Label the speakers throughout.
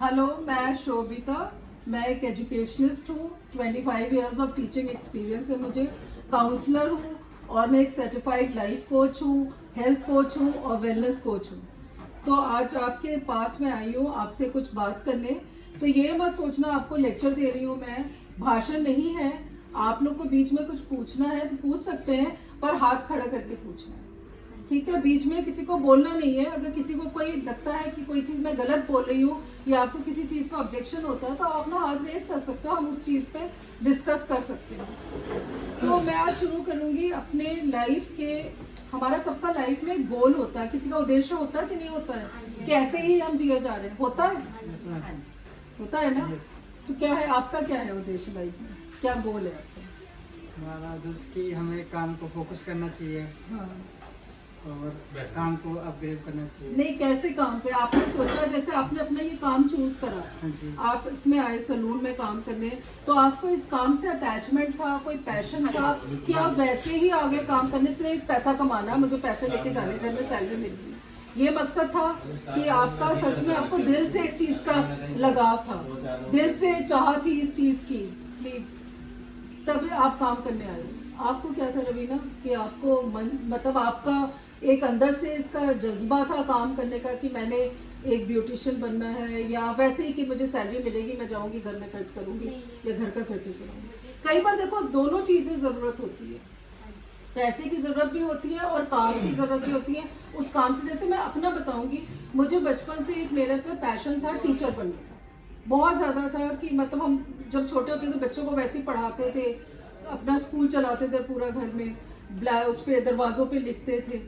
Speaker 1: Hello, मैं शोभिता। मैं एक एजुकेशनिस्ट हूँ। 25 इयर्स ऑफ टीचिंग एक्सपीरियंस है मुझे। काउंसलर हूँ और मैं एक सर्टिफाइड लाइफ कोच हूँ, हेल्थ कोच हूँ और वेलनेस कोच हूँ। तो आज आपके पास में आई हूँ आपसे कुछ बात करने। तो ये मत सोचना आपको लेक्चर दे रही हूँ मैं, भाषण नहीं है। आप लोग को बीच में कुछ पूछना है तो पूछ सकते हैं, पर हाथ खड़ा करके पूछना है, ठीक है। बीच में किसी को बोलना नहीं है। अगर किसी को कोई लगता है कि कोई चीज़ मैं गलत बोल रही हूँ या आपको किसी चीज़ पे ऑब्जेक्शन होता है तो आप अपना हाथ रेस कर सकते हो, हम उस चीज़ पे डिस्कस कर सकते हैं। तो मैं आज शुरू करूँगी अपने लाइफ के। हमारा सबका लाइफ में एक गोल होता है, किसी का उद्देश्य होता है कि नहीं होता है, कि ऐसे ही हम जिए जा रहे हैं, होता है, होता है ना। तो क्या है आपका, क्या है उद्देश्य लाइफ में, क्या गोल है आपका?
Speaker 2: हमारा दोस्त की हमें काम को फोकस करना चाहिए।
Speaker 1: हाँ,
Speaker 2: और काम को अपग्रेड करना चाहिए।
Speaker 1: नहीं, कैसे काम पे आपने सोचा? जैसे आपने अपना ये काम चूज करा,
Speaker 2: हाँ जी।
Speaker 1: आप इसमें आए सलून में काम करने, तो आपको इस काम से अटैचमेंट था, कोई पैशन था, कि आप वैसे ही आगे काम करने से एक पैसा कमाना, मुझे पैसे लेके जाने, घर में सैलरी मिलनी, ये मकसद था? कि आपका सच में आपको दिल से इस चीज का लगाव था, दिल से चाह थी इस चीज की, प्लीज, तभी आप काम करने आए? आपको क्या था रवीना, कि आपको मतलब आपका एक अंदर से इसका जज्बा था काम करने का, कि मैंने एक ब्यूटिशियन बनना है, या वैसे ही कि मुझे सैलरी मिलेगी, मैं जाऊंगी घर में खर्च करूंगी या घर का खर्च चलाऊंगी? कई बार देखो दोनों चीजें जरूरत होती है, पैसे की जरूरत भी होती है और काम की जरूरत भी होती है। उस काम से, जैसे मैं अपना बताऊंगी, मुझे बचपन से एक मेरे पे पैशन था टीचर बनने का, बहुत ज्यादा था। कि मतलब हम जब छोटे होते थे बच्चों को वैसे ही पढ़ाते थे, अपना स्कूल चलाते थे पूरा, घर में उस पे दरवाजों पे लिखते थे।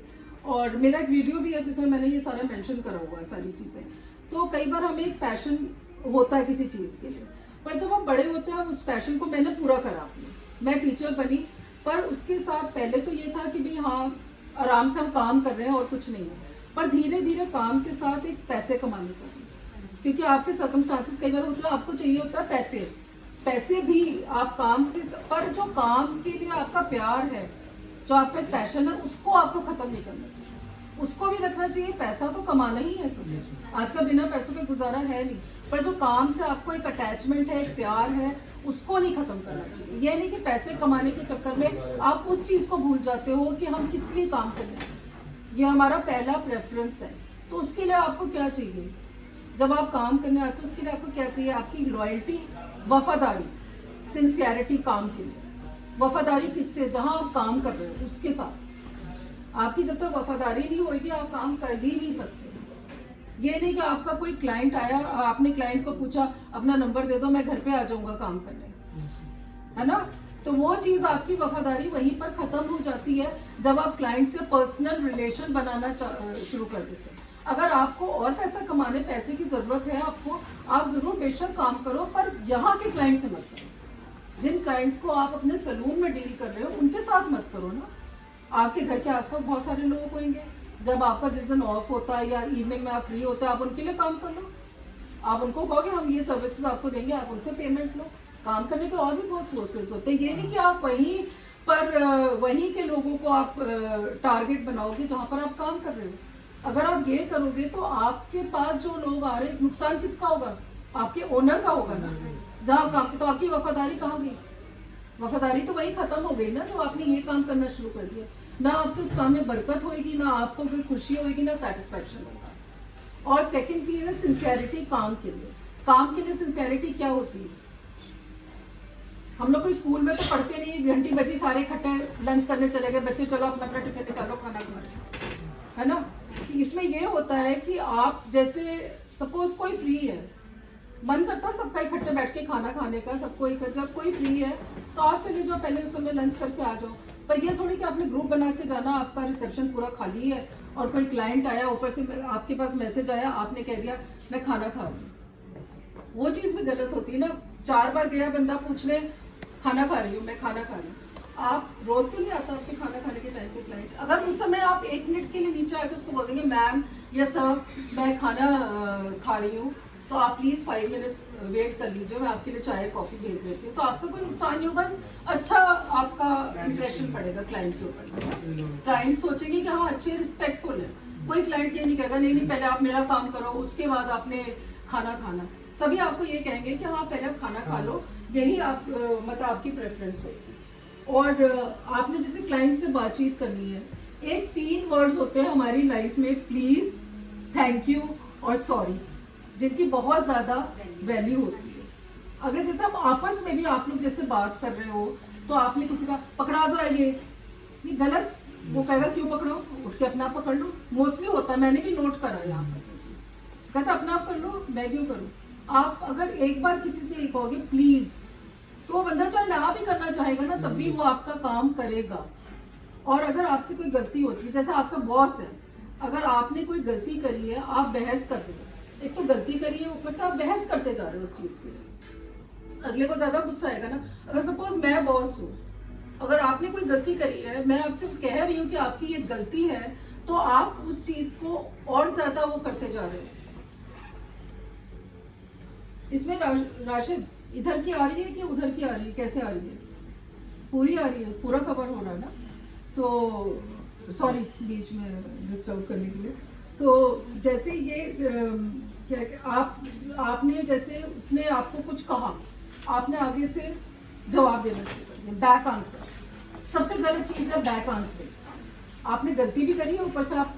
Speaker 1: और मेरा एक वीडियो भी है जिसमें मैंने ये सारा मेंशन करा हुआ है, सारी चीज़ें। तो कई बार हमें एक पैशन होता है किसी चीज़ के लिए, पर जब आप बड़े होते हैं उस पैशन को मैंने पूरा करा अपने, मैं टीचर बनी। पर उसके साथ पहले तो ये था कि भाई हाँ, आराम से हम काम कर रहे हैं और कुछ नहीं है, पर धीरे धीरे काम के साथ एक पैसे कमाने का, क्योंकि आपके सर्कमस्टांसेस कई बार होते हैं, आपको चाहिए होता है पैसे, पैसे भी आप काम के, पर जो काम के लिए आपका प्यार है, जो आपका एक पैशन है, उसको आपको खत्म नहीं करना चाहिए, उसको भी रखना चाहिए। पैसा तो कमाना ही है सब, आजकल बिना पैसों के गुजारा है नहीं, पर जो काम से आपको एक अटैचमेंट है, एक प्यार है, उसको नहीं खत्म करना चाहिए। ये नहीं कि पैसे कमाने के चक्कर में आप उस चीज को भूल जाते हो कि हम किस लिए काम कर रहे हैं, ये हमारा पहला प्रेफरेंस है। तो उसके लिए आपको क्या चाहिए, जब आप काम करने आते हो उसके लिए आपको क्या चाहिए? आपकी लॉयल्टी, वफादारी, सिंसियरिटी काम के लिए। वफादारी किससे? जहां आप काम कर रहे हो उसके साथ। आपकी जब तक वफादारी नहीं होगी आप काम कर ही नहीं सकते। ये नहीं कि आपका कोई क्लाइंट आया, आपने क्लाइंट को पूछा अपना नंबर दे दो, मैं घर पे आ जाऊंगा काम करने, है ना। तो वो चीज आपकी वफादारी वहीं पर खत्म हो जाती है जब आप क्लाइंट से पर्सनल रिलेशन बनाना शुरू कर देते हैं। अगर आपको और पैसा कमाने, पैसे की जरूरत है आपको, आप जरूर बेशक काम करो, पर यहाँ के क्लाइंट से मत करो। जिन क्लाइंट्स को आप अपने सलून में डील कर रहे हो उनके साथ मत करो ना। आपके घर के आसपास बहुत सारे लोग होंगे, जब आपका जिस दिन ऑफ होता है या इवनिंग में आप फ्री होते हैं, आप उनके लिए काम कर लो। आप उनको कहोगे हम ये सर्विसेज आपको देंगे, आप उनसे पेमेंट लो। काम करने के और भी बहुत सोर्सेज होते हैं। ये नहीं कि आप वहीं पर वहीं के लोगों को आप टारगेट बनाओगे जहां पर आप काम कर रहे हो। अगर आप ये करोगे तो आपके पास जो लोग आ रहे हैं, नुकसान किसका होगा? आपके ओनर का होगा ना। जहाँ काम, तो आपकी वफादारी कहाँ गई? वफादारी तो वही खत्म हो गई ना जब आपने ये काम करना शुरू कर दिया। ना आपको उस काम में बरकत होगी, ना आपको कोई खुशी होगी, ना सेटिस्फेक्शन होगा। और सेकंड चीज है सिंसियरिटी काम के लिए। काम के लिए सिंसियरिटी क्या होती है? हम लोग को स्कूल में तो पढ़ते नहीं, घंटी बजी सारे इकट्ठे लंच करने चले गए बच्चे, चलो अपना अपना टिफिन निकालो, खाना खाओ, है ना। इसमें ये होता है कि आप जैसे सपोज कोई फ्री है, मन करता सबका इकट्ठे बैठ के खाना खाने का, सबको जब कोई फ्री है तो आप चले जाओ, पहले उस समय लंच करके आ जाओ। पर ये थोड़ी कि आपने ग्रुप बना के जाना, आपका रिसेप्शन पूरा खाली है और कोई क्लाइंट आया, ऊपर से आपके पास मैसेज आया, आपने कह दिया मैं खाना खा रही हूँ। वो चीज़ भी गलत होती है ना। 4 बार गया बंदा पूछने, खाना खा रही हूँ, मैं खाना खा रही हूँ। आप रोज तो नहीं आता आपके खाना खाने के टाइम पे क्लाइंट, अगर उस समय आप 1 मिनट के लिए नीचे आके उसको बोल देंगे मैम या सर मैं खाना खा रही हूँ, तो आप प्लीज 5 मिनट्स वेट कर लीजिए, मैं आपके लिए चाय कॉफी भेज देती हूँ, तो आपका कोई नुकसान नहीं होगा। अच्छा आपका इंप्रेशन पड़ेगा क्लाइंट के ऊपर। क्लाइंट सोचेंगे कि हाँ अच्छे रिस्पेक्टफुल है। कोई क्लाइंट ये नहीं कहेगा नहीं नहीं पहले आप मेरा काम करो उसके बाद आपने खाना खाना, सभी आपको ये कहेंगे कि हाँ पहले आप खाना खा लो, यही आप मतलब आपकी प्रेफरेंस होगी। और आपने जैसे क्लाइंट से बातचीत करनी है, एक 3 वर्ड्स होते हैं हमारी लाइफ में, प्लीज, थैंक यू और सॉरी, जिनकी बहुत ज्यादा वैल्यू होती है। अगर जैसे हम आपस में भी आप लोग जैसे बात कर रहे हो, तो आपने किसी का पकड़ा जरा ये गलत, वो कहेगा क्यों पकड़ो, उठ के अपना आप पकड़ लो, मोस्टली होता है, मैंने भी नोट करा यहाँ पर ये चीज, कहता अपना आप कर लो, मैं क्यों करूँ। आप अगर एक बार किसी से कहोगे प्लीज, तो वो बंदा चाहे ना भी करना चाहेगा ना, तब भी वो आपका काम करेगा। और अगर आपसे कोई गलती होती है, जैसे आपका बॉस है, अगर आपने कोई गलती करी है, आप बहस कर रहे हो, एक तो गलती करी है, ऊपर से आप बहस करते जा रहे हो उस चीज के लिए, अगले को ज्यादा गुस्सा आएगा ना। अगर सपोज मैं बॉस हूँ, अगर आपने कोई गलती करी है, मैं आपसे कह रही हूँ कि आपकी ये गलती है, तो आप उस चीज को और ज्यादा वो करते जा रहे हो। इसमें राशिद इधर की आ रही है कि उधर की आ रही है, कैसे आ रही है? पूरी आ रही है, पूरा कवर हो रहा है ना। तो सॉरी बीच में डिस्टर्ब करने के लिए। तो जैसे ये क्या आपने जैसे उसने आपको कुछ कहा, आपने आगे से जवाब देना शुरू कर दिया, बैक आंसर। सबसे गलत चीज है बैक आंसर। आपने गलती भी करी है, ऊपर से आप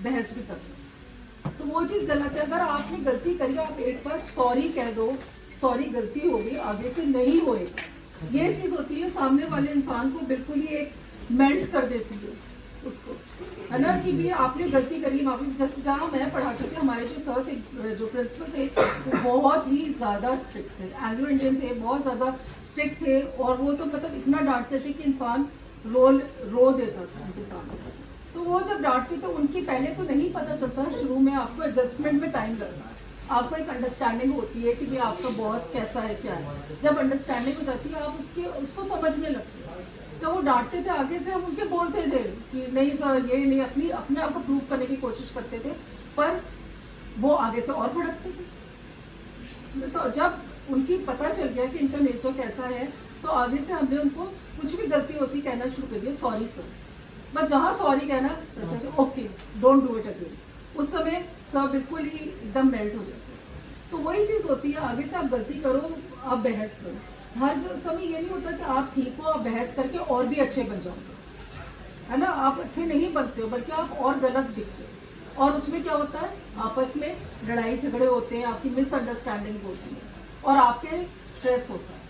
Speaker 1: बहस भी कर रहे हो, तो वो चीज गलत है। अगर आपने गलती करी, आप एक बार सॉरी कह दो, सॉरी गलती हो गई, आगे से नहीं होएगा। ये चीज होती है, सामने वाले इंसान को बिल्कुल ही एक मेल्ट कर देती है उसको, है ना, कि भी आपने गलती करी। जैसे जहाँ मैं पढ़ाती थी, हमारे जो सर थे, जो प्रिंसिपल थे, वो बहुत ही ज़्यादा स्ट्रिक्ट थे, एंग्लो इंडियन थे, बहुत ज़्यादा स्ट्रिक्ट थे। और वो तो मतलब इतना डांटते थे कि इंसान रो देता था उनके सामने। तो वो जब डांटते थे, उनकी पहले तो नहीं पता चलता, शुरू में आपको एडजस्टमेंट में टाइम लगता है, आपको एक अंडरस्टैंडिंग होती है कि भाई आपका बॉस कैसा है, क्या है। जब अंडरस्टैंडिंग हो जाती है, आप उसको समझने लगते हैं। जब वो डांटते थे, आगे से हम उनके बोलते थे कि नहीं सर ये नहीं, अपने आप को प्रूव करने की कोशिश करते थे, पर वो आगे से और भड़कते थे। तो जब उनकी पता चल गया कि इनका नेचर कैसा है, तो आगे से हमने उनको कुछ भी गलती होती कहना शुरू कर दिया, सॉरी सर। बस जहाँ सॉरी कहना, सर कहते okay don't do it again. उस समय सर बिल्कुल ही एकदम मेल्ट हो जाते हैं। तो वही चीज़ होती है, आगे से आप गलती करो, आप बहस करो। हर समय ये नहीं होता कि आप ठीक हो, आप बहस करके और भी अच्छे बन जाओगे, है ना। आप अच्छे नहीं बनते हो, बल्कि आप और गलत दिखते हो। और उसमें क्या होता है, आपस में लड़ाई झगड़े होते हैं, आपकी मिसअंडरस्टैंडिंग्स होती हैं, और आपके स्ट्रेस होता है।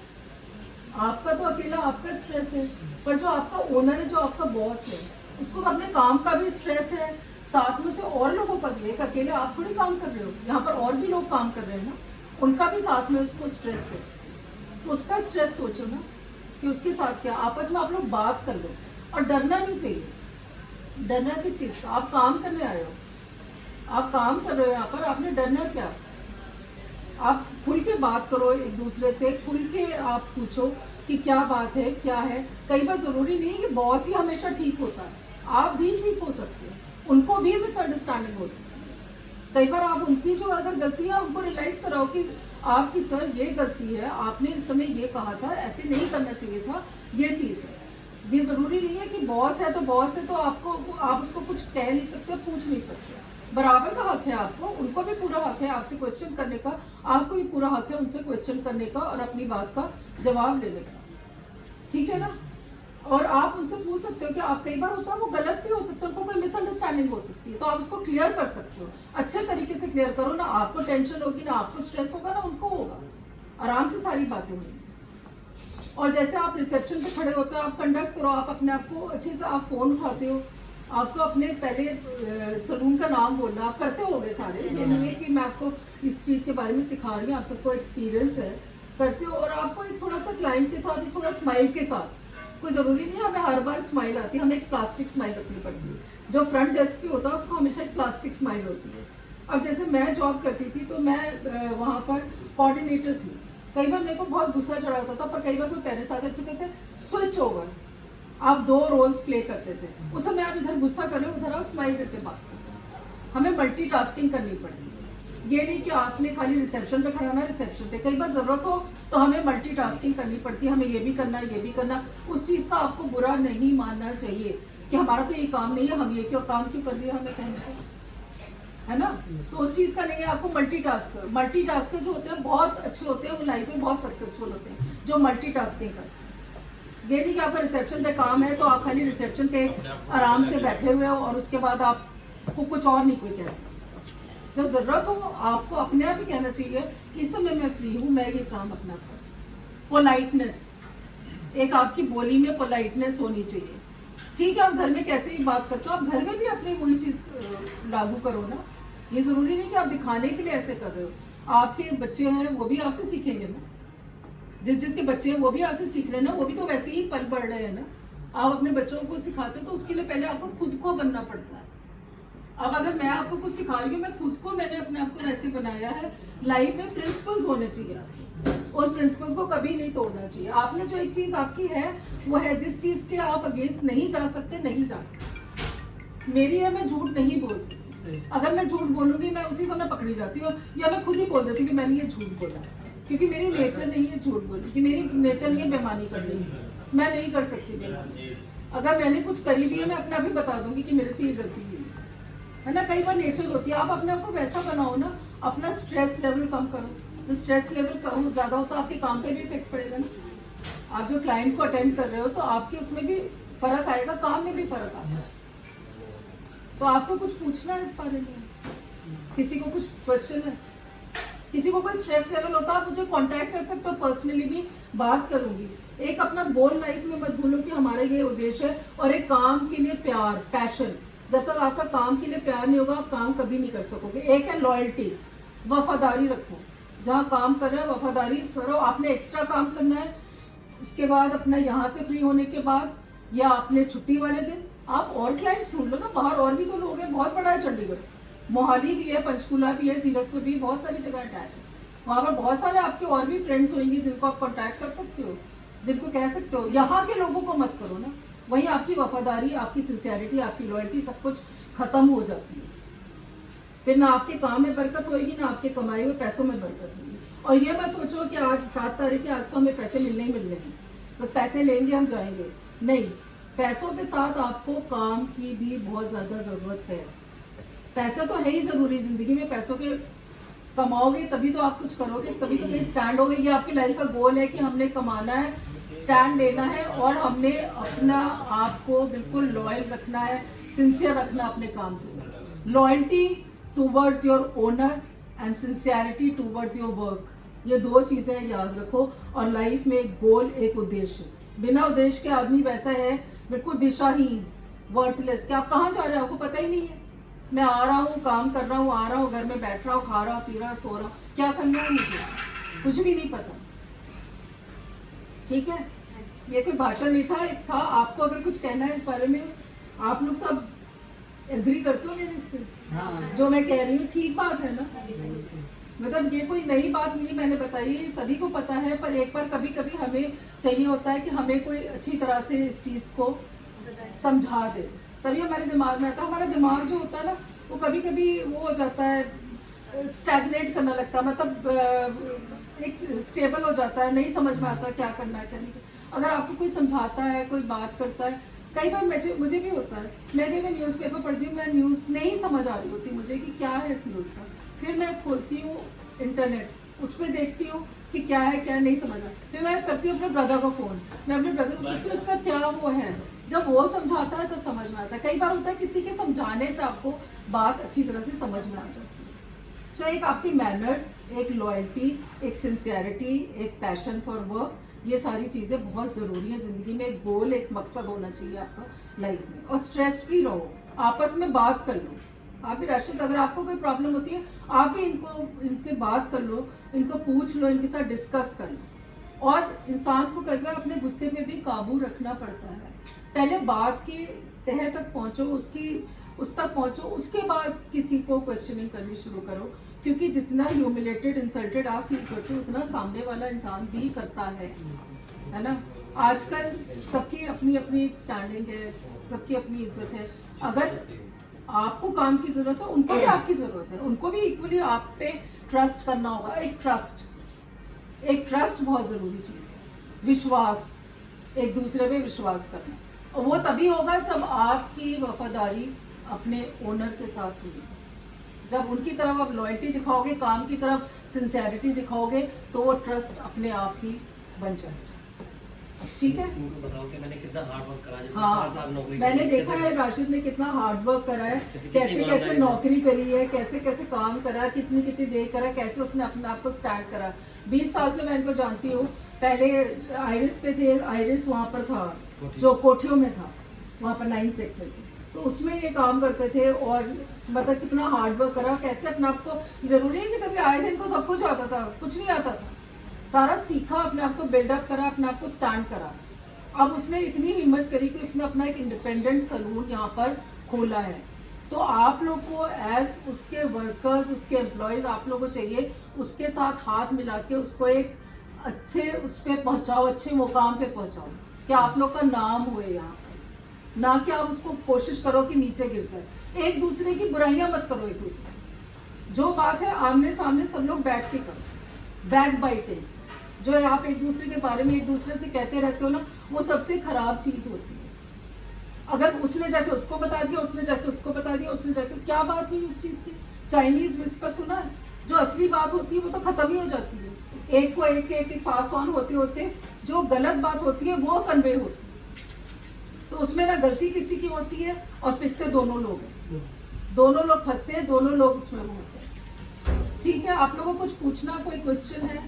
Speaker 1: आपका तो अकेला आपका स्ट्रेस है, पर जो आपका ओनर है, जो आपका बॉस है, उसको तो अपने काम का भी स्ट्रेस है, साथ में से और लोगों का भी। एक अकेले आप थोड़ी काम कर रहे हो, यहाँ पर और भी लोग काम कर रहे हैं ना, उनका भी साथ में उसको स्ट्रेस है। तो उसका स्ट्रेस सोचो ना कि उसके साथ क्या, आपस में आप लोग बात कर लो। और डरना नहीं चाहिए। डरना किस चीज़ का? आप काम करने आए हो, आप काम कर रहे हो यहाँ पर, आपने डरना क्या? आप खुल के बात करो एक दूसरे से, खुल के आप पूछो कि क्या बात है, क्या है। कई बार ज़रूरी नहीं कि बॉस ही हमेशा ठीक होता है, आप भी ठीक हो सकते हो, उनको भी मिसअंडरस्टैंडिंग हो सकती है। कई बार आप उनकी जो अगर गलती है, उनको रियलाइज कराओ कि आपकी सर ये गलती है, आपने इस समय ये कहा था, ऐसे नहीं करना चाहिए था, ये चीज़ है। ये ज़रूरी नहीं है कि बॉस है तो बॉस है, तो आप उसको कुछ कह नहीं सकते, पूछ नहीं सकते। बराबर का हक है आपको, उनको भी पूरा हक है आपसे क्वेश्चन करने का, आपको भी पूरा हक है उनसे क्वेश्चन करने का और अपनी बात का जवाब लेने का, ठीक है ना। और आप उनसे पूछ सकते हो कि आप, कई बार होता है वो गलत भी हो सकता है, उनको कोई मिसअंडरस्टैंडिंग हो सकती है, तो आप उसको क्लियर कर सकते हो। अच्छे तरीके से क्लियर करो ना, आपको टेंशन होगी ना, आपको स्ट्रेस होगा ना, उनको होगा। आराम से सारी बातें होंगी। और जैसे आप रिसेप्शन पे खड़े होते हो, आप कंडक्ट करो, आप अपने आप को अच्छे से, आप फोन उठाते हो, आपको अपने पहले सलून का नाम बोलना, आप करते होगे सारे, ये नहीं है कि मैं आपको इस चीज़ के बारे में सिखा रही हूँ, आप सबको एक्सपीरियंस है, करते हो। और आपको एक थोड़ा सा क्लाइंट के साथ, एक थोड़ा स्माइल के साथ, कोई ज़रूरी नहीं है हमें हर बार स्माइल आती है, हमें एक प्लास्टिक स्माइल रखनी पड़ती है। जो फ्रंट डेस्क पे होता है उसको हमेशा एक प्लास्टिक स्माइल होती है। अब जैसे मैं जॉब करती थी, तो मैं वहाँ पर कोऑर्डिनेटर थी। कई बार मेरे को बहुत गुस्सा चढ़ा होता था, पर कई बार कोई पेरेंट्स आते अच्छे तरह से स्विच ओवर, आप 2 रोल्स प्ले करते थे। उस समय आप इधर गुस्सा कर रहे हो, उधर आप स्माइल करके बात कर रहे हो। हमें मल्टीटास्किंग करनी पड़ती है। ये नहीं कि आपने खाली रिसेप्शन पे खड़ा होना, रिसेप्शन पे कई बार ज़रूरत हो तो हमें मल्टीटास्किंग करनी पड़ती है, हमें ये भी करना, ये भी करना। उस चीज़ का आपको बुरा नहीं मानना चाहिए कि हमारा तो ये काम नहीं है, हम ये क्यों काम क्यों कर दिया हमें कहने को। है ना। तो उस चीज का लेंगे आपको मल्टीटास्कर जो होते हैं बहुत अच्छे होते हैं, वो लाइफ में बहुत सक्सेसफुल होते हैं जो मल्टीटास्किंग करते हैं। ये नहीं कि आपका रिसेप्शन पे काम है तो आप खाली रिसेप्शन पे आराम से बैठे हुए हो और उसके बाद आपको कुछ और नहीं कोई कह सकता। जब जरूरत हो आपको अपने आप ही कहना चाहिए कि इस समय मैं फ्री हूँ, मैं ये काम अपना कर सकता। पोलाइटनेस, एक आपकी बोली में पोलाइटनेस होनी चाहिए। ठीक है, आप घर में कैसे भी बात करते हो, आप घर में भी अपनी वही चीज लागू करो ना। ये जरूरी नहीं कि आप दिखाने के लिए ऐसे कर रहे हो। आपके बच्चे हैं वो भी आपसे सीखेंगे ना, जिसके बच्चे हैं वो भी आपसे सीख रहे हैं ना, वो भी तो वैसे ही पल बढ़ रहे हैं ना। आप अपने बच्चों को सिखाते हो तो उसके लिए पहले आपको खुद को बनना पड़ता है। अब अगर मैं आपको कुछ सिखा रही हूँ, मैं खुद को मैंने अपने आप को वैसे बनाया है। लाइफ में प्रिंसिपल्स होने चाहिए आपको, और प्रिंसिपल्स को कभी नहीं तोड़ना चाहिए। आपने जो एक चीज आपकी है वो है, जिस चीज के आप अगेंस्ट नहीं जा सकते। मेरी है, मैं झूठ नहीं बोल सकती। अगर मैं झूठ बोलूंगी मैं उसी समय पकड़ी जाती हूँ, या मैं खुद ही बोल देती हूँ कि मैंने ये झूठ बोला, क्योंकि मेरी नेचर नहीं है झूठ बोलने की, मेरी नेचर नहीं है बेईमानी करने की। मैं नहीं कर सकती बेईमानी। अगर मैंने कुछ करी भी है मैं अपने आप ही बता दूंगी कि मेरे से ये गलती हुई है ना। कई बार नेचर होती है, आप अपने आप को वैसा बनाओ ना। अपना स्ट्रेस लेवल कम करो। जो स्ट्रेस लेवल कम ज्यादा हो तो आपके काम पे भी इफेक्ट पड़ेगा ना। आप जो क्लाइंट को अटेंड कर रहे हो तो आपके उसमें भी फर्क आएगा, काम में भी फर्क आएगा। तो आपको कुछ पूछना है इस बारे में, किसी को कुछ क्वेश्चन है, किसी को कोई स्ट्रेस लेवल होता है आप मुझे कांटेक्ट कर सकते हो, पर्सनली भी बात करूंगी। एक अपना गोल लाइफ में मत भूलो कि हमारा ये उद्देश्य है, और एक काम के लिए प्यार, पैशन। जब तक आपका काम के लिए प्यार नहीं होगा आप काम कभी नहीं कर सकोगे। एक है लॉयल्टी, वफादारी रखो। जहाँ काम कर रहे हो वफादारी करो। आपने एक्स्ट्रा काम करना है, उसके बाद अपना यहाँ से फ्री होने के बाद या अपने छुट्टी वाले दिन आप और क्लाइंट्स ढूंढ लो ना। बाहर और भी तो लोग हैं, बहुत बड़ा है चंडीगढ़, मोहाली भी है, पंचकूला भी है, सीरतपुर भी, बहुत सारी जगह अटैच है। वहाँ पर बहुत सारे आपके और भी फ्रेंड्स होंगे जिनको आप कॉन्टैक्ट कर सकते हो, जिनको कह सकते हो। यहाँ के लोगों को मत करो ना, वहीं आपकी वफादारी, आपकी सिंसियरिटी, आपकी लॉयल्टी सब कुछ खत्म हो जाती है। फिर ना आपके काम में बरकत होगी, ना आपके कमाए हुए पैसों में बरकत होगी। और ये मत सोचो कि आज 7 तारीख है, आज तो हमें पैसे मिलने ही मिलने हैं, बस पैसे लेंगे हम जाएंगे। नहीं, पैसों के साथ आपको काम की भी बहुत ज्यादा जरूरत है। पैसा तो है ही जरूरी जिंदगी में, पैसों के कमाओगे तभी तो आप कुछ करोगे, तभी तो कहीं स्टैंड होगे। ये आपकी लाइफ का गोल है कि हमने कमाना है, स्टैंड लेना है, और हमने अपना आपको बिल्कुल लॉयल रखना है, सिंसियर रखना अपने काम के। Loyalty towards your owner and sincerity towards your work, ये 2 चीजें याद रखो। और लाइफ में एक गोल, एक उद्देश्य। बिना उद्देश्य के आदमी वैसा है बिल्कुल दिशाहीन, वर्थलेस, कि आप कहाँ जा रहे हो आपको पता ही नहीं है। मैं आ रहा हूँ, काम कर रहा हूँ, आ रहा हूँ, घर में बैठ रहा हूँ, खा रहा हूँ, पी रहा हूँ, सो रहा हूँ, क्या करना है मुझे कुछ भी नहीं पता। ठीक है, ये कोई भाषण नहीं था, एक था। आपको अगर कुछ कहना है इस बारे में, आप लोग सब एग्री करते हो मेरे से? हाँ। जो मैं कह रही हूँ ठीक बात है ना। मतलब ये कोई नई बात नहीं मैंने बताई है, सभी को पता है। पर एक बार कभी कभी हमें चाहिए होता है कि हमें कोई अच्छी तरह से इस चीज को समझा दे, तभी हमारे दिमाग में आता है। हमारा दिमाग जो होता है ना वो कभी कभी वो हो जाता है, स्टैग्नेट करने लगता है, मतलब एक स्टेबल हो जाता है, नहीं समझ में आता क्या करना है क्या नहीं। अगर आपको कोई समझाता है, कोई बात करता है, कई बार मुझे भी होता है, मैं न्यूज़पेपर पढ़ती हूँ, मैं न्यूज़ नहीं समझ आ रही होती मुझे कि क्या है इस न्यूज़ का, फिर मैं खोलती हूँ इंटरनेट, उस पर देखती हूँ कि क्या है क्या नहीं समझ में, फिर मैं करती हूँ अपने ब्रदर को फ़ोन, मैं अपने ब्रदर से पूछती हूँ उसका क्या वो है, जब वो समझाता है तो समझ में आता है। कई बार होता है किसी के समझाने से आपको बात अच्छी तरह से समझ में आ जाती है। सो एक आपकी मैनर्स, एक लॉयल्टी, एक सिंसियरिटी, एक पैशन फॉर वर्क, ये सारी चीज़ें बहुत ज़रूरी है ज़िंदगी में। एक गोल, एक मकसद होना चाहिए आपका लाइफ में। और स्ट्रेस फ्री रहो, आपस में बात कर लो। आप भी राशिद, अगर आपको कोई प्रॉब्लम होती है आप भी इनसे बात कर लो, इनको पूछ लो, इनके साथ डिस्कस कर लो। और इंसान को कई बार अपने गुस्से में भी काबू रखना पड़ता है। पहले बात के तह तक पहुँचो, उस तक पहुँचो, उसके बाद किसी को क्वेश्चनिंग करनी शुरू करो। क्योंकि जितना ह्यूमिलेटेड, इंसल्टेड आप फील करते हो उतना सामने वाला इंसान भी करता है ना। आजकल सबकी अपनी अपनी स्टैंडिंग है, सबकी अपनी इज्जत है। अगर आपको काम की जरूरत है, उनको भी आपकी जरूरत है, उनको भी इक्वली आप पे ट्रस्ट करना होगा। एक ट्रस्ट बहुत जरूरी चीज है। विश्वास, एक दूसरे पे विश्वास करना, और वो तभी होगा जब आपकी वफादारी अपने ओनर के साथ होगी। जब उनकी तरफ आप लॉयल्टी दिखाओगे, काम की तरफ सिंसियरिटी दिखाओगे, तो वो ट्रस्ट अपने आप ही बन जाएगा। ठीक है।
Speaker 3: उनको बताओ कि मैंने कितना हार्ड वर्क करा है, जब 5
Speaker 1: हाँ,
Speaker 3: साल नौकरी
Speaker 1: मैंने
Speaker 3: की,
Speaker 1: देखा
Speaker 3: कैसे-
Speaker 1: है राशिद ने कितना हार्ड वर्क करा है,
Speaker 3: कितनी
Speaker 1: कैसे कैसे
Speaker 3: ईमानदारी से।
Speaker 1: नौकरी करी है, कैसे कैसे काम करा, कितनी कितनी देर करा, कैसे उसने अपने आप को स्टार्ट करा। 20 साल से मैं इनको जानती हूँ। पहले आइरिस पे थे, आइरिस वहाँ पर था जो कोठियों में था, वहाँ पर 9 सेक्टर में, तो उसमें ये काम करते थे। और मतलब कितना हार्ड वर्क करा, कैसे अपने आप को, जरूरी है कि जब ये आए थे इनको सब कुछ आता था, कुछ नहीं आता था, सारा सीखा, अपने आप को बिल्डअप करा, अपने आप को स्टैंड करा। अब उसने इतनी हिम्मत करी कि उसने अपना एक इंडिपेंडेंट सलून यहाँ पर खोला है। तो आप लोग को एज उसके वर्कर्स, उसके एम्प्लॉयज, आप लोगों को चाहिए उसके साथ हाथ मिला के उसको एक अच्छे उस पर पहुँचाओ, अच्छे मुकाम पे पहुँचाओ, कि आप लोग का नाम हुए यहाँ पर, ना कि आप उसको कोशिश करो कि नीचे गिर जाए। एक दूसरे की बुराइयां मत करो एक दूसरे से। जो बात है आमने सामने सब लोग बैठ के करो। बैक बाइटिंग जो है, आप एक दूसरे के बारे में एक दूसरे से कहते रहते हो ना, वो सबसे खराब चीज होती है। अगर उसने जाके उसको बता दिया, उसने जाके उसको बता दिया, उसने जाके, क्या बात हुई उस चीज की? चाइनीज विस्पर सुना है? जो असली बात होती है वो तो खत्म ही हो जाती है। एक को एक पास ऑन होते होते जो गलत बात होती है वो कन्वे होती है। तो उसमें ना गलती किसी की होती है और पिसते दोनों लोग हैं, दोनों लोग फंसते हैं, दोनों लोग उसमें होते हैं। ठीक है, आप लोगों को कुछ पूछना, कोई क्वेश्चन है?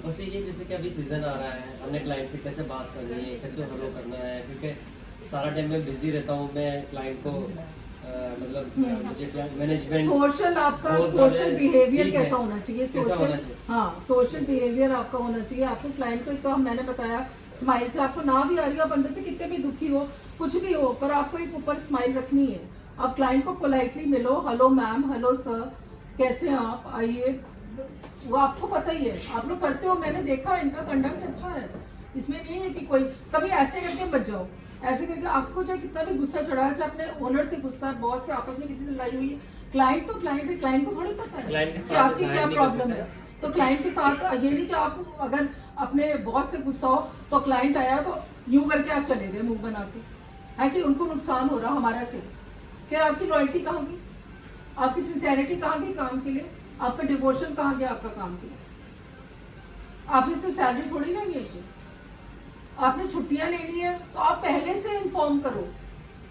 Speaker 3: बस ये जैसे कि अभी सीजन आ रहा है, हमने क्लाइंट से कैसे बात करनी है, कैसे हेलो करना है, क्योंकि सारा टाइम मैं बिजी रहता हूँ, मैं क्लाइंट को मतलब मुझे क्लाइंट मैनेजमेंट
Speaker 1: सोशल, आपका
Speaker 3: बहुत
Speaker 1: सोशल
Speaker 3: ज़्यादा
Speaker 1: बिहेवियर
Speaker 3: ठीक है।
Speaker 1: कैसा होना चाहिए?
Speaker 3: कैसा होना
Speaker 1: सोशल,
Speaker 3: चाहिए?
Speaker 1: हाँ, सोशल बिहेवियर आपका होना चाहिए। आपको क्लाइंट को, एक तो मैंने बताया स्माइल से, आपको ना भी आ रही हो, बंदे से कितने भी दुखी हो, कुछ भी हो, पर आपको एक ऊपर स्माइल रखनी है। आप क्लाइंट को पोलाइटली मिलो, हेलो मैम, हेलो सर, कैसे हैं आप, आइए, वो आपको पता ही है, आप लोग करते हो, मैंने देखा इनका कंडक्ट अच्छा है। इसमें नहीं है कि कोई कभी ऐसे करके बच जाओ, ऐसे करके आपको चाहे कितना भी गुस्सा चढ़ा है, चाहे अपने ओनर से गुस्सा, बॉस से आपस में किसी से लड़ाई हुई है, क्लाइंट तो क्लाइंट है, क्लाइंट को थोड़ी पता
Speaker 3: क्लाइंट
Speaker 1: है
Speaker 3: के
Speaker 1: कि
Speaker 3: साथ
Speaker 1: आपकी
Speaker 3: जाहिर
Speaker 1: क्या
Speaker 3: नहीं कर
Speaker 1: प्रॉब्लम
Speaker 3: सकते।
Speaker 1: है। तो क्लाइंट के साथ ये नहीं कि आप अगर अपने बॉस से गुस्सा हो तो क्लाइंट आया तो यूं करके आप चले गए मुंह बना के, है कि उनको नुकसान हो रहा, हमारा क्यों? फिर आपकी लॉयल्टी कहाँ गई? आपकी सिंसियरिटी कहाँ गई काम के लिए? आपका डिवोशन कहाँ गया आपका काम के लिए? आपने सिर्फ सैलरी थोड़ी लेनी है कि आपने छुट्टियां लेनी है, तो आप पहले से इन्फॉर्म करो,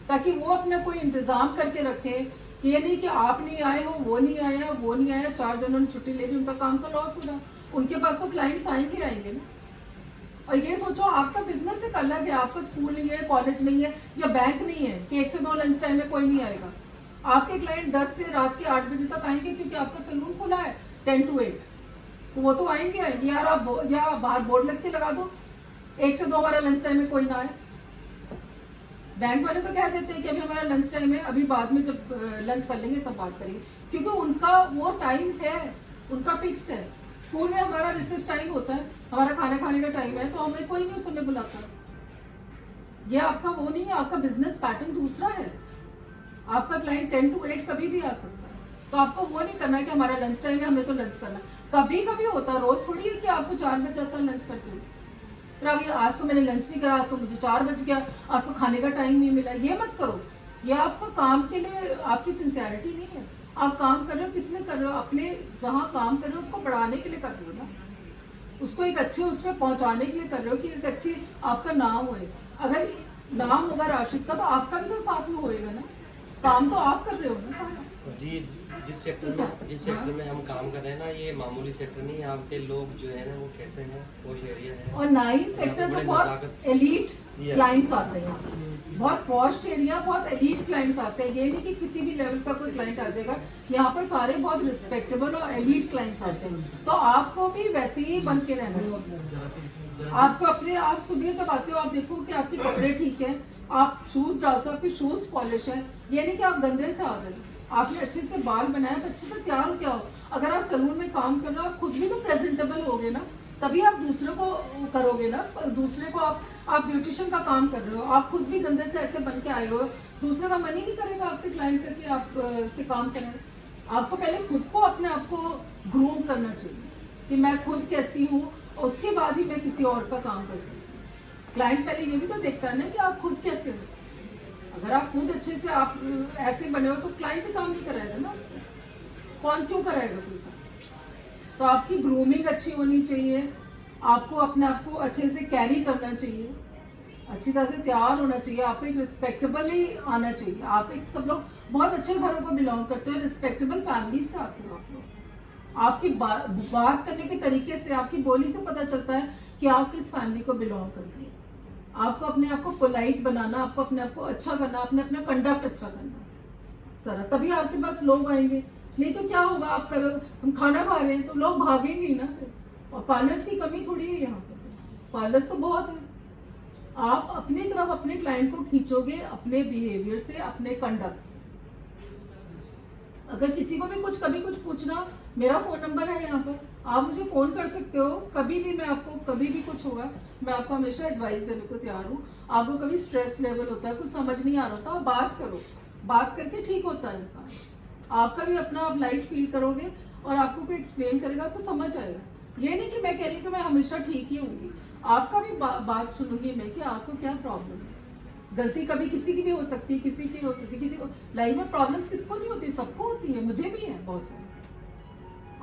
Speaker 1: ताकि वो अपना कोई इंतजाम करके रखें कि ये नहीं कि आप नहीं आए हो, वो नहीं आया, वो नहीं आया, 4 जनों ने छुट्टी ले ली, उनका काम का लॉस हो रहा। उनके पास तो क्लाइंट्स आएंगे आएंगे ना। और ये सोचो, आपका बिजनेस एक अलग है, आपका स्कूल नहीं है, कॉलेज नहीं है, या बैंक नहीं है कि 1 से 2 लंच टाइम में कोई नहीं आएगा। आपके क्लाइंट 10 से रात के 8 बजे तक आएंगे, क्योंकि आपका सलून खुला है 10 to 8, तो वो तो आएंगे आएंगे। यार आप या बाहर बोर्ड लग के लगा दो, 1 से 2 बार लंच टाइम में कोई ना आए। बैंक वाले तो कह देते हैं कि अभी हमारा लंच टाइम है, अभी बाद में जब लंच कर लेंगे तब बात करेंगे, क्योंकि उनका वो टाइम है, उनका फिक्स्ड है। स्कूल में हमारा रिसेस टाइम होता है, हमारा खाना खाने का टाइम है, तो हमें कोई नहीं उस समय बुलाता। ये आपका वो नहीं है, आपका बिजनेस पैटर्न दूसरा है। आपका क्लाइंट 10 to 8 कभी भी आ सकता है, तो आपको वो नहीं करना है कि हमारा लंच टाइम है, हमें तो लंच करना है। कभी कभी होता है, रोज थोड़ी है कि आपको 4 बजे तक लंच करते हो। फिर आप आज तो मैंने लंच नहीं करा, आज तो मुझे 4 बज गया, आज तो खाने का टाइम नहीं मिला, ये मत करो। ये आपका काम के लिए आपकी सिंसियरिटी नहीं है। आप काम कर रहे हो, किस लिए कर रहे हो? अपने जहाँ काम कर रहे हो उसको बढ़ाने के लिए कर रहे हो ना, उसको एक अच्छे उसमें पहुंचाने के लिए कर रहे हो कि एक अच्छी आपका नाम होए। अगर नाम होगा राशिद का, तो आपका भी तो साथ में होएगा ना, काम तो आप कर रहे हो ना सारा।
Speaker 3: जी, जिस सेक्टर में हम काम कर रहे हैं ना, ये मामूली सेक्टर नहीं है। यहाँ के लोग जो है ना, वो कैसे हैं, पोश एरिया है,
Speaker 1: और 9 सेक्टर तो बहुत एलीट क्लाइंट्स आते हैं, बहुत पॉश एरिया, बहुत एलीट क्लाइंट्स आते हैं। ये नहीं कि किसी भी लेवल का कोई क्लाइंट आ जाएगा, यहाँ पर सारे बहुत रिस्पेक्टेबल और एलीट क्लाइंट्स आते हैं। तो आपको भी वैसे ही बन के रहना चाहिए। आपको अपने, आप सुबह जब आते हो आप देखो कि आपके कपड़े ठीक है, आप शूज डालते हो, आपके शूज पॉलिश है, ये नहीं कि आप गंदे से आ गए। आपने अच्छे से बाल बनाए, अच्छे से तैयार हो क्या हो। अगर आप सलून में काम कर रहे हो, आप खुद भी तो प्रेजेंटेबल होगे ना, तभी आप दूसरे को करोगे ना। दूसरे को आप ब्यूटिशियन का काम कर रहे हो, आप खुद भी गंदे से ऐसे बन के आए हो, दूसरे का मन ही नहीं करेगा आपसे क्लाइंट करके आप से काम करें। आपको पहले खुद को अपने आप को ग्रूम करना चाहिए कि मैं खुद कैसी हूँ, उसके बाद ही मैं किसी और का काम कर सकती हूँ। क्लाइंट पहले ये भी तो देखता है ना कि आप खुद कैसे हो। अगर आप खुद अच्छे से आप ऐसे बने हो तो क्लाइंट भी काम नहीं कराएगा ना आपसे, कौन क्यों कराएगा कोई काम। तो आपकी ग्रूमिंग अच्छी होनी चाहिए, आपको अपने आप को अच्छे से कैरी करना चाहिए, अच्छी तरह से तैयार होना चाहिए, आपको एक रिस्पेक्टेबल ही आना चाहिए। आप एक सब लोग बहुत अच्छे घरों को बिलोंग करते हो, रिस्पेक्टेबल फैमिली से आते हो आप लोग। आपकी बात करने के तरीके से, आपकी बोली से पता चलता है कि आप किस फैमिली को बिलोंग करते हैं। आपको अपने आप को पोलाइट बनाना, आपको अपने आप को अच्छा करना, अपना कंडक्ट अच्छा करना सारा, तभी आपके पास लोग आएंगे। नहीं तो क्या होगा, आप करो हम खाना खा रहे हैं तो लोग भागेंगे ही ना फिर। और पार्लर्स की कमी थोड़ी है यहाँ पर, पार्लर्स तो बहुत है। आप अपनी तरफ अपने क्लाइंट को खींचोगे अपने बिहेवियर से, अपने कंडक्ट से। अगर किसी को भी कभी कुछ पूछना, मेरा फोन नंबर है यहाँ पर, आप मुझे फोन कर सकते हो कभी भी। मैं आपको कभी भी कुछ होगा, मैं आपको हमेशा एडवाइस देने को तैयार हूँ। आपको कभी स्ट्रेस लेवल होता है, कुछ समझ नहीं आ रहा होता, आप बात करो, बात करके ठीक होता है इंसान। आपका भी अपना आप लाइट फील करोगे और आपको कोई एक्सप्लेन करेगा, आपको समझ आएगा। ये नहीं कि मैं कह रही हूँ कि मैं हमेशा ठीक ही होंगी, आपका भी बात सुनूंगी मैं कि आपको क्या प्रॉब्लम है। गलती कभी किसी की भी हो सकती है, किसी की हो सकती है, किसी को लाइफ में प्रॉब्लम्स किसको नहीं होती, सबको होती है, मुझे भी है बहुत सारी।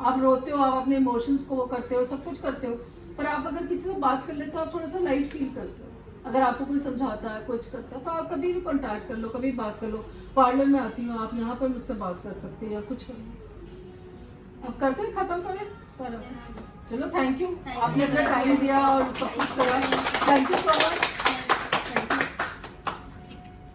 Speaker 1: आप रोते हो, आप अपने इमोशंस को वो करते हो, सब कुछ करते हो, पर आप अगर किसी से बात कर लेते हो, आप थोड़ा सा लाइट फील करते हो। अगर आपको कोई समझाता है, कुछ करता है, तो आप कभी भी कॉन्टैक्ट कर लो, कभी बात कर लो। पार्लर में आती हूँ, आप यहाँ पर मुझसे बात कर सकते हो या कुछ कर लो। अब करते हैं, खत्म करें सारा। चलो थैंक यू, आपने अपना टाइम दिया और सब कुछ करा, थैंक यू सो मच।